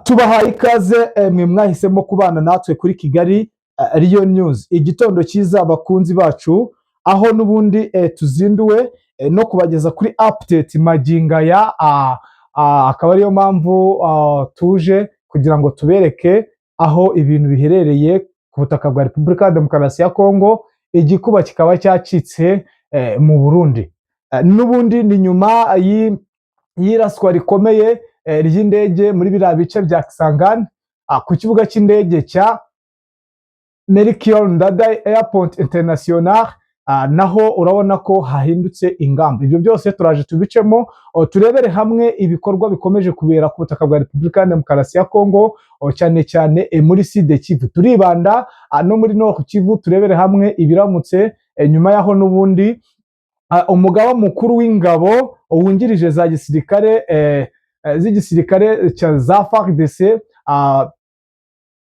Tubahaye ikaze mwe mwahisemo kubana natwe kuri Kigali Riyo News, igitondo cyiza abakunzi bacu, aho n'ubundi tuzinduwe no kubageza kuri update magingo aya, akaba ariyo mpamvu tuje kugira ngo tubereke aho ibintu biherereye ku butaka bwa Repubulika ya Demokarasi ya Kongo. Igikuba kikaba cyacitse mu Burundi, n'ubundi ni nyuma y'iraswa rikomeye ry'indege muri biriya bice bya Kisangani ku kibuga cy'indege cya Melchior Ndadaye Airport International, naho urabona ko hahindutse ingamba. Ibyo byose turaje tubicemo, turebere hamwe ibikorwa bikomeje kubera ku butaka bwa Repubulika ya Demokarasi ya Kongo, cyane cyane muri Sud Kivu. Turibanda no muri Nord Kivu, turebere hamwe ibiramutse nyuma yaho n'ubundi umugaba mukuru w'ingabo wungirije za gisirikare z'igisirikare cya za FARDC,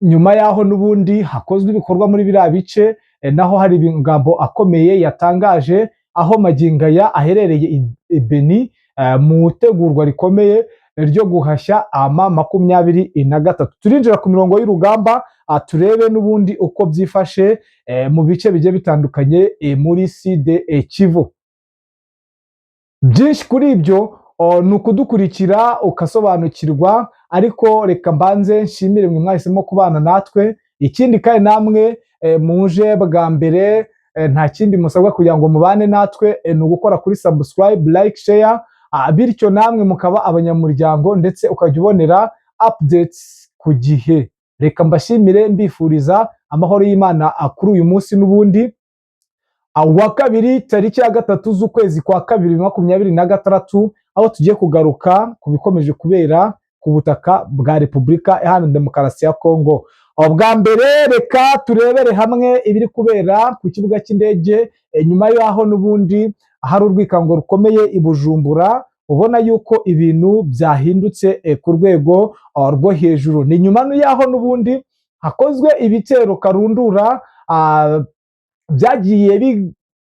nyuma yaho n'ubundi hakozwe ibikorwa muri biriya bice, naho hari ingabo akomeye yatangaje, aho magingo aya aherereye i Beni mu itegurwa rikomeye ryo guhashya M23. Turinjira ku mirongo y'urugamba, turebe n'ubundi uko byifashe mu bice bigiye bitandukanye muri Sud Kivu. Byinshi kuri ibyo ni ukudukurikira ukasobanukirwa, ariko reka mbanze nshimire mwe mwahisemo kubana natwe. Ikindi kandi namwe muje bwa mbere, nta kindi musabwa kugira ngo mubane natwe ni ugukora kuri subscribe, like, share, bityo namwe mukaba abanyamuryango ndetse ukajya ubonera updates ku gihe. Reka mbashimire mbifuriza amahoro y'Imana kuri uyu munsi n'ubundi wa kabiri tariki ya 3 z'ukwezi kwa 2026, aho tugiye kugaruka ku bikomeje kubera ku butaka bwa Repubulika Iharanira Demokarasi ya Kongo. Bwa mbere reka turebere hamwe ibiri kubera ku kibuga cy'indege nyuma y'aho n'ubundi hari urwikango rukomeye i Bujumbura, ubona yuko ibintu byahindutse ku rwego rwo hejuru. Ni nyuma y'aho n'ubundi hakozwe ibitero karundura byagiye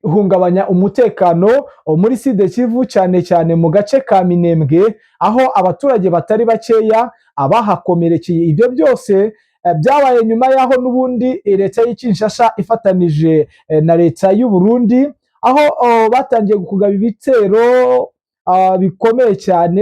bihungabanya umutekano muri Sud Kivu, cyane cyane mu gace ka Minembwe, aho abaturage batari bakeya abahakomerekeye. Ibyo byose byabaye nyuma y'aho n'ubundi leta y'Kinshasa ifatanije na leta y'u Burundi, aho batangiye kugaba ibitero bikomeye cyane.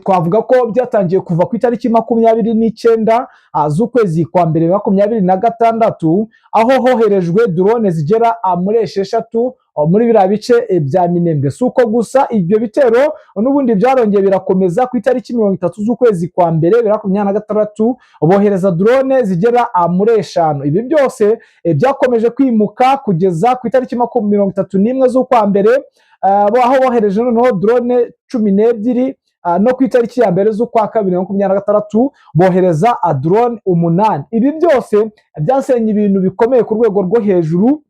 Twavuga ko byatangiye kuva ku itariki 29 z'ukwezi kwa mbere 2026, aho hoherejwe drone zigera muri 6 muri biriya bice bya Minembwe. Si uko gusa, ibyo bitero n'ubundi byarongeye birakomeza ku itariki 30 z'ukwezi kwa mbere 2026, bohereza drone zigera muri 5. Ibi byose byakomeje kwimuka kugeza ku itariki 31 z'ukwa mbere, aho bohereje noneho drone 12, no ku itariki ya mbere z'ukwa kabiri 2026 bohereza drone 8. Ibi byose byasenye ibintu bikomeye ku rwego rwo hejuru,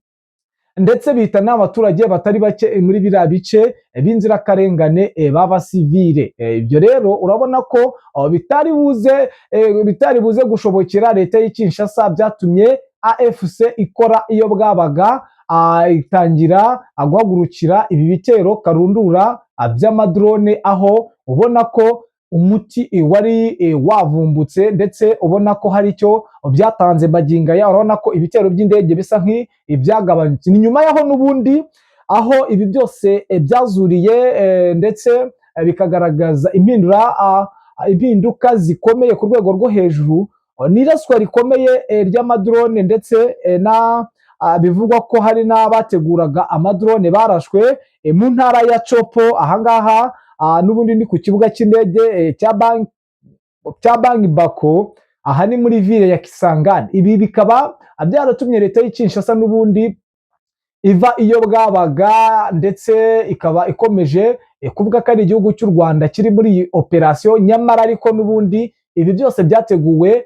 ndetse bita n'abaturage batari bake muri biriya bice b'inzirakarengane b'abasivile. Ibyo rero urabona ko bitari buze gushobokera leta y'Kinshasa, byatumye AFC ikora iyo bwabaga, itangira guhagurukira ibi bitero karundura by'amadrone, aho ubona ko umuti wari wavumbutse, ndetse ubona ko hari icyo byatanze magingo aya. Urabona ko ibitero by'indege bisa nk'ibyagabanutse. Ni nyuma yaho n'ubundi aho ibi byose byazuriye, ndetse bikagaragaza impinduka zikomeye ku rwego rwo hejuru. N'iraswa rikomeye ry'amadrone, ndetse bivugwa ko hari n'abateguraga amadrone barashwe mu ntara ya Chopo. Ahangaha n'ubundi ni ku kibuga cy'indege cya Bangibako, aha ni muri ville ya Kisangani. Ibi bikaba byaratumye leta y'Kinshasa n'ubundi iva iyo bwabaga, ndetse ikaba ikomeje kuvuga ko ari igihugu cy'u Rwanda kiri muri iyi operation. Nyamara ariko n'ubundi ibi byose byateguwe,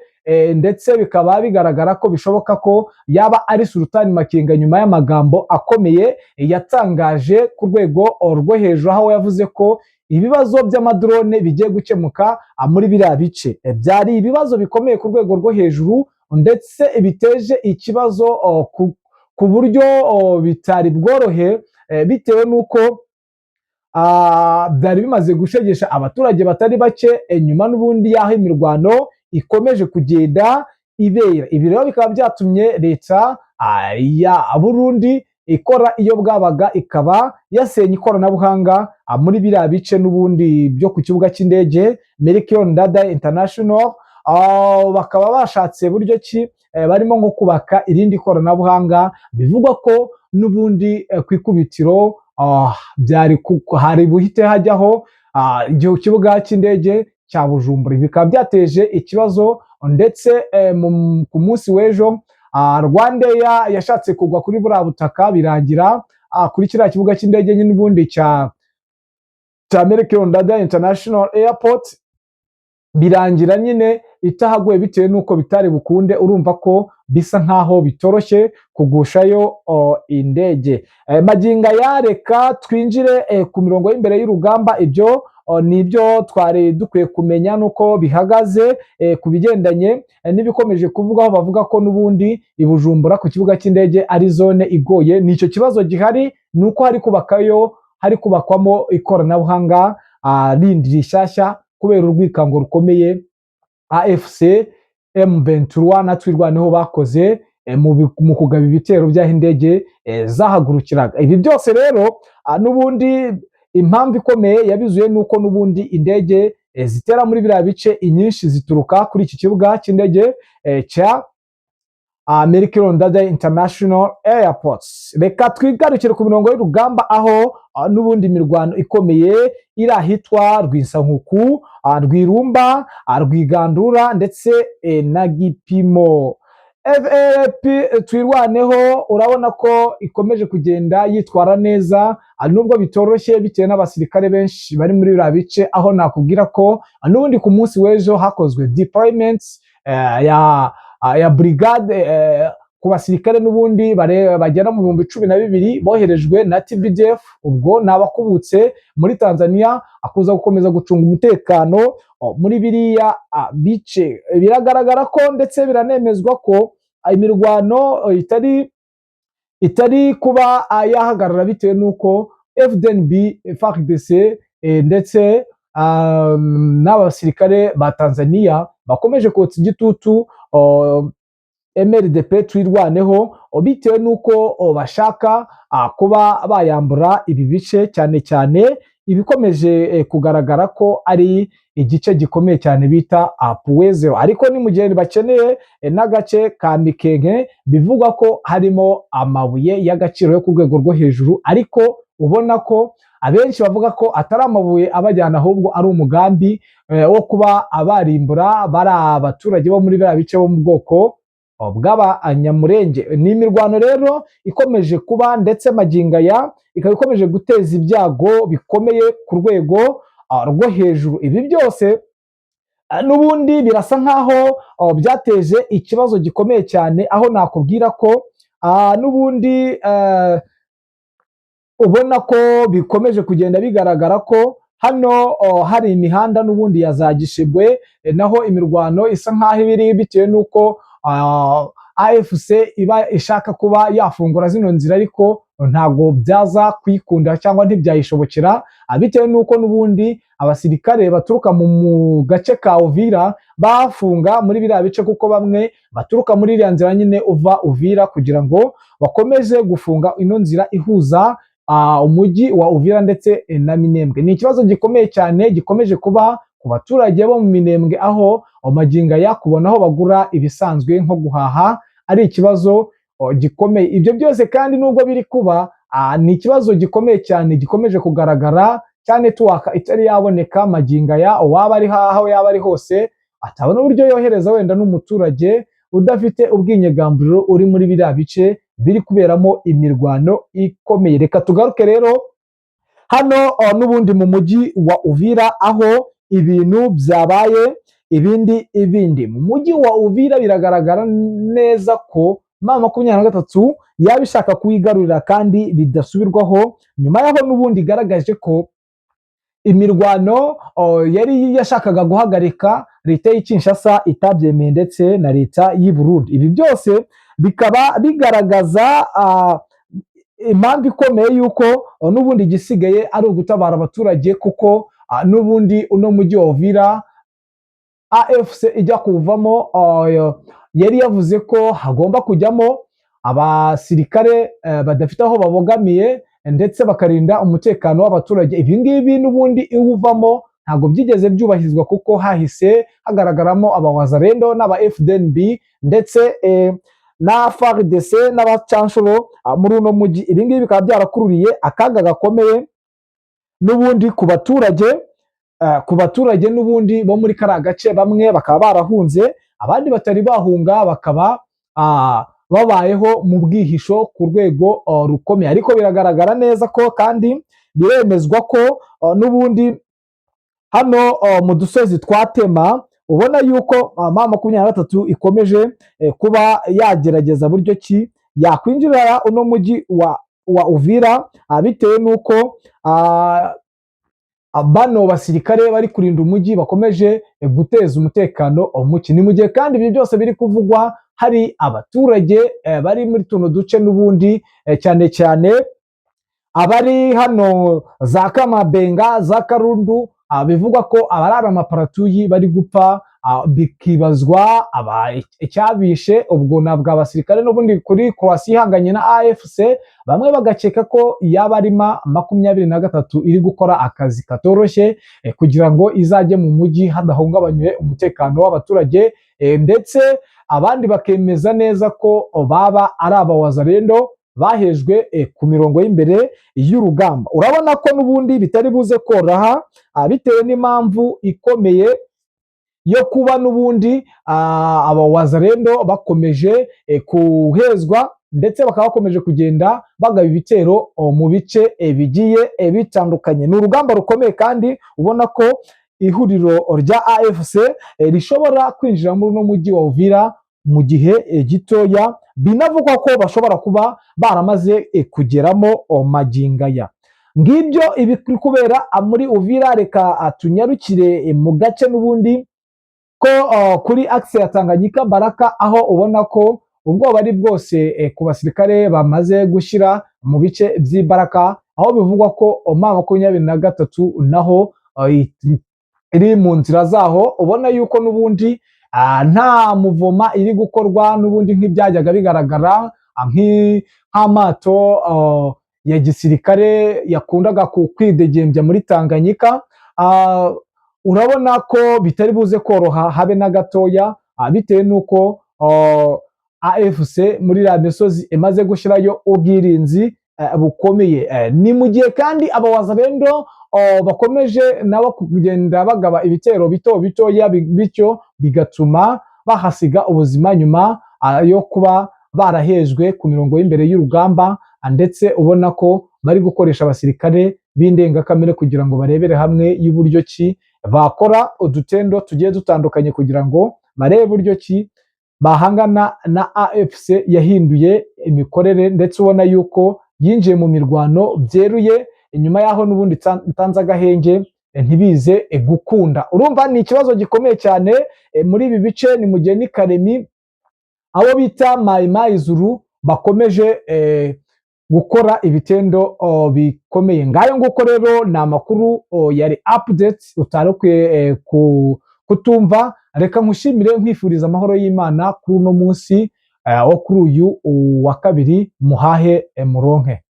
ndetse bikaba bigaragara ko bishoboka ko yaba ari Sultani Makenga, nyuma y'amagambo akomeye yatangaje ku rwego rwo hejuru, aho yavuze ko ibibazo by'amadrone bigiye gukemuka muri biriya bice. Byari ibibazo bikomeye ku rwego rwo hejuru, ndetse biteje ikibazo ku buryo bitari bworohe, bitewe n'uko byari bimaze gushegesha abaturage batari bake nyuma n'ubundi y'aho imirwano ikomeje kugenda ibera. Ibi rero bikaba byatumye leta ya Burundi ikora iyo bwabaga, ikaba yasenya ikoranabuhanga muri biriya bice n'ubundi byo ku kibuga cy'indege Melchior Ndadaye International. Bakaba bashatse buryo ki barimo nko kubaka irindi koranabuhanga, bivugwa ko n'ubundi ku ikubitiro hari buhite hajyaho igihe kibuga cy'indege cya Bujumbura. Bikaba byateje ikibazo ndetse ku munsi w'ejo Rwandair yashatse kugwa kuri buriya butaka birangira kuri kiriya kibuga cy'indege nyine ubundi cya Melchior Ndadaye International Airport, birangira nyine itahaguye bitewe n'uko bitari bukunde. Urumva ko bisa nkaho bitoroshye kugushayo indege. Magingo aya reka twinjire ku mirongo y'imbere y'urugamba. Ibyo nibyo twari dukwiye kumenya nuko bihagaze ku bigendanye n'ibikomeje kuvugwaho. Bavuga ko n'ubundi i Bujumbura ku kibuga cy'indege ari zone igoye. Nicyo kibazo gihari, nuko hari kubakwamo ikoranabuhanga rindi rishyashya kubera urwikango rukomeye AFC M23 na Twirwaneho bakoze mu kugaba ibitero by'aho indege zahagurukiraga. Ibi byose rero n'ubundi impamvu ikomeye yabizuye nuko n'ubundi indege zitera muri biriya bice inyinshi zituruka kuri iki kibuga cy'indege cya Melchior Ndadaye International Airports. Reka twigarukire ku mirongo y'urugamba aho n'ubundi imirwano ikomeye iri ahitwa Rwisankuku, Rwirumba, Rwigandura ndetse na Gipimo. Twirwaneho urabona ko ikomeje kugenda yitwara neza, nubwo bitoroshye bitewe n'abasirikare benshi bari muri biriya bice, aho nakubwira ko n'ubundi ku munsi w'ejo hakozwe deployments ya brigade ku basirikare n'ubundi bagera mu 12,000 boherejwe na TPDF. Ubwo nabakubutse muri Tanzania akuza gukomeza gucunga umutekano muri biriya bice. Biragaragara ko ndetse biranemezwa ko imirwano itari kuba yahagarara bitewe n'uko FDNB, FARDC ndetse n'abasirikare ba Tanzania bakomeje kotsa igitutu MLDP Twirwaneho bitewe n'uko bashaka kuba bayambura ibi bice, cyane cyane ibikomeje kugaragara ko ari igice gikomeye cyane bita Puwezero. Ariko ni mu gihe bakeneye n'agace ka Mikenke, bivugwa ko harimo amabuye y'agaciro yo ku rwego rwo hejuru, ariko ubona ko abenshi bavuga ko atari amabuye abajyana, ahubwo ari umugambi wo kuba abarimbura bari abaturage bo muri biriya bice bo mu bwoko bw'abanyamurenge. Ni imirwano rero ikomeje kuba, ndetse magingo aya ikaba ikomeje guteza ibyago bikomeye ku rwego rwo hejuru. Ibi byose n'ubundi birasa nkaho byateje ikibazo gikomeye cyane, aho nakubwira ko n'ubundi ubona ko bikomeje kugenda bigaragara ko hano hari imihanda n'ubundi ya za Gishegwe, naho imirwano isa nkaho ibiri bitewe n'uko AFC iba ishaka kuba yafungura zino nzira, ariko ntago byaza kwikunda cyangwa ntibyayishobokera bitewe n'uko n'ubundi abasirikare baturuka mu gace ka Uvira bafunga muri biriya bice, kuko bamwe baturuka muri iriya nzira nyine uva Uvira kugira ngo bakomeze gufunga ino nzira ihuza umujyi wa Uvira ndetse na Minembwe. Ni ikibazo gikomeye cyane gikomeje kuba ku baturage bo mu Minembwe, aho magingo aya kubona aho bagura ibisanzwe nko guhaha ari ikibazo gikomeye. Ibyo byose kandi nubwo biri kuba ni ikibazo gikomeye cyane gikomeje kugaragara, cyane tuwaka itari yaboneka magingo aya. Waba ari aho yaba ari hose atabona uburyo yohereza wenda n'umuturage udafite ubwinyegamburiro uri muri biriya bice biri kuberamo imirwano ikomeye. Reka tugaruke rero hano n'ubundi mu mujyi wa Uvira aho ibintu byabaye ibindi. Mu mujyi wa Uvira biragaragara neza ko M23 yaba ishaka kuyigarurira kandi bidasubirwaho, nyuma yaho n'ubundi igaragaje ko imirwano yari yashakaga guhagarika leta y'Kinshasa itabyemeye, ndetse na leta y'I Burundi. Ibi byose bikaba bigaragaza impamvu ikomeye yuko n'ubundi igisigaye ari ugutabara abaturage, kuko n'ubundi uno mujyi wa Uvira AFC ijya kuvamo yari yavuze ko hagomba kujyamo abasirikare badafite aho babogamiye ndetse bakarinda umutekano w'abaturage. Ibi ngibi n'ubundi iwuvamo ntabwo byigeze byubahirizwa, kuko hahise hagaragaramo abawazarendo n'aba FDNB ndetse na FARDC n'abacanshuro muri uno mujyi. Ibi ngibi bikaba byarakururiye akaga gakomeye n'ubundi ku baturage n'ubundi bo muri kariya gace. Bamwe bakaba barahunze, abandi batari bahunga bakaba babayeho mu bwihisho ku rwego rukomeye. Ariko biragaragara neza ko kandi biremezwa ko n'ubundi hano mu dusozi twa Tema ubona yuko M23 ikomeje kuba yagerageza buryo ki yakwinjira uno mujyi wa Uvira, bitewe n'uko bano basirikare bari kurinda umujyi bakomeje guteza umutekano muke. Ni mu gihe kandi ibi byose biri kuvugwa hari abaturage bari muri tuno duce n'ubundi cyane cyane abari hano za Kamabenga, za Karundu, bivugwa ko abarara amaparatuyi bari gupfa, bikibazwa icyabishe. Ubwo nabwo abasirikare n'ubundi kuri Croatia ihanganye na AFC, bamwe bagakeka ko yaba ari M23 iri gukora akazi katoroshye kugira ngo izajye mu mujyi hadahungabanywe umutekano w'abaturage, ndetse abandi bakemeza neza ko baba ari abawazarendo bahejwe ku mirongo y'imbere y'urugamba. Urabona ko n'ubundi bitari buze koroha, bitewe n'impamvu ikomeye yo kuba n'ubundi abawazarendo bakomeje kuhezwa ndetse bakaba bakomeje kugenda bagaba ibitero mu bice bigiye bitandukanye. Ni urugamba rukomeye kandi ubona ko ihuriro rya AFC rishobora kwinjira muri uno mujyi wa Uvira mu gihe gitoya, binavugwa ko bashobora kuba baramaze kugeramo magingaya. Ngibyo ibi kubera muri Uvira. Reka tunyarukire mu gace n'ubundi ko kuri axe ya Tanganyika Baraka, aho ubona ko ubwoba ari bwose ku basirikare bamaze gushyira mu bice by'Ibaraka, aho bivugwa ko M23 naho iri mu nzira zaho. Ubona yuko n'ubundi nta muvoma iri gukorwa n'ubundi nk'ibyajyaga bigaragara nk'amato ya gisirikare yakundaga kwidegembya muri Tanganyika. Urabona ko bitari buze koroha habe na gatoya, bitewe n'uko AFC muri la misozi imaze gushyirayo ubwirinzi bukomeye. Ni mu gihe kandi abawazarendo bakomeje nabo kugenda bagaba ibitero bitoya, bityo bigatuma bahasiga ubuzima nyuma yo kuba barahejwe ku mirongo y'imbere y'urugamba, ndetse ubona ko bari gukoresha abasirikare b'indengakamere kugira ngo barebere hamwe y'uburyo ki bakora udutendo tugiye dutandukanye kugira ngo barebe buryo ki bahangana na AFC yahinduye imikorere, ndetse ubona yuko yinjiye mu mirwano byeruye. Inyuma yaho n'ubundi itanze agahenge ntibize gukunda. Urumva ni ikibazo gikomeye cyane muri ibi bice. Ni mu gihe ni Karemi abo bita Mayi Zuru bakomeje gukora ibitendo bikomeye. Ngayo nguko rero ni amakuru yari update utarukwiye kutumva. Reka nkushimire nkwifuriza amahoro y'Imana kuri uno munsi wo kuri uyu wa kabiri. Muhahe muronke.